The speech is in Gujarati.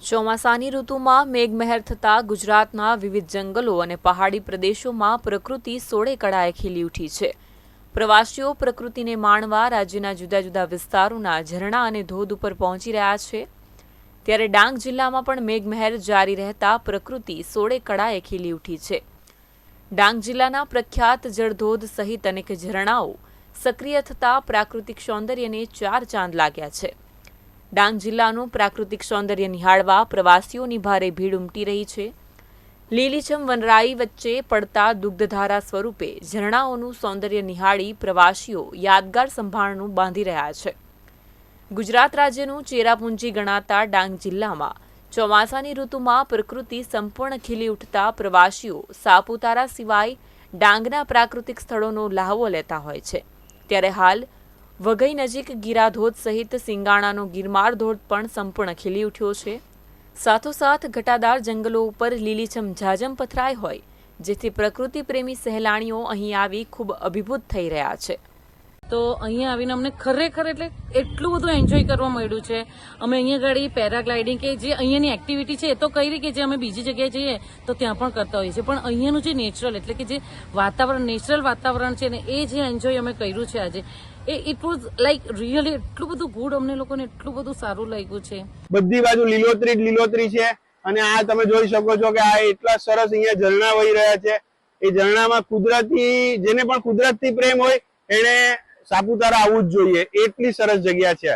ચોમાસાની ઋતુમાં મેઘમહેર થતાં ગુજરાતના વિવિધ જંગલો અને પહાડી પ્રદેશોમાં પ્રકૃતિ સોળે કળાએ ખીલી ઉઠી છે. પ્રવાસીઓ પ્રકૃતિને માણવા રાજ્યના જુદા જુદા વિસ્તારોના ઝરણા અને ધોધ ઉપર પહોંચી રહ્યા છે. ત્યારે ડાંગ જિલ્લામાં પણ મેઘમહેર જારી રહેતા પ્રકૃતિ સોળે કળાએ ખીલી ઉઠી છે. ડાંગ જિલ્લાના પ્રખ્યાત જળધોધ સહિત અનેક ઝરણાઓ સક્રિય થતાં પ્રાકૃતિક સૌંદર્યને ચાર ચાંદ લાગ્યા છે. ડાંગ જિલ્લાનું પ્રાકૃતિક સૌંદર્ય નિહાળવા પ્રવાસીઓની ભારે ભીડ ઉમટી રહી છે. લીલીછમ વનરાઈ વચ્ચે પડતા દુગ્ધધારા સ્વરૂપે ઝરણાઓનું સૌંદર્ય નિહાળી પ્રવાસીઓ યાદગાર સંભાળનું બાંધી રહ્યા છે. ગુજરાત રાજ્યનું ચેરાપુંજી ગણાતા ડાંગ જિલ્લામાં ચોમાસાની ઋતુમાં પ્રકૃતિ સંપૂર્ણ ખીલી ઉઠતા પ્રવાસીઓ સાપુતારા સિવાય ડાંગના પ્રાકૃતિક સ્થળોનો લહાવો લેતા હોય છે. ત્યારે હાલ વઘઈ નજીક ગીરાધોધ સહિત સિંગાણાનો ગિરમાર ધોધ પણ સંપૂર્ણ ખીલી ઉઠ્યો છે. સાથોસાથ ઘટાદાર જંગલો ઉપર લીલીછમ ઝાજમ પથરાઈ હોય, જેથી પ્રકૃતિ પ્રેમી સહેલાણીઓ અહીં આવી ખૂબ અભિભૂત થઈ રહ્યા છે. તો અહીંયા આવીને અમને ખરેખર એટલે એટલું બધું એન્જોય કરવા મળ્યું છે. અમે અહીંયા ગાડી પેરાગ્લાઇડિંગ કે જે અહીંયાની એક્ટિવિટી છે એ તો કરી કે જે અમે બીજી જગ્યાએ જઈએ તો ત્યાં પણ કરતા હોઈએ છીએ, પણ અહીંયાનું જે નેચરલ એટલે કે જે વાતાવરણ નેચરલ વાતાવરણ છે ને એ જે એન્જોય અમે કર્યું છે આજે, ઇટ વોઝ લાઈક રિયલી એટલું બધું ગુડ, અમને લોકોને એટલું બધું સારું લાગ્યું છે. બધી બાજુ લીલોતરી જ લીલોતરી છે અને આ તમે જોઈ શકો છો કે આ એટલા સરસ અહીંયા ઝરણા વહી રહ્યા છે. એ ઝરણામાં કુદરતી, જેને પણ કુદરતથી પ્રેમ હોય એને સાપુતારા આવવું જ જોઈએ, એટલી સરસ જગ્યા છે.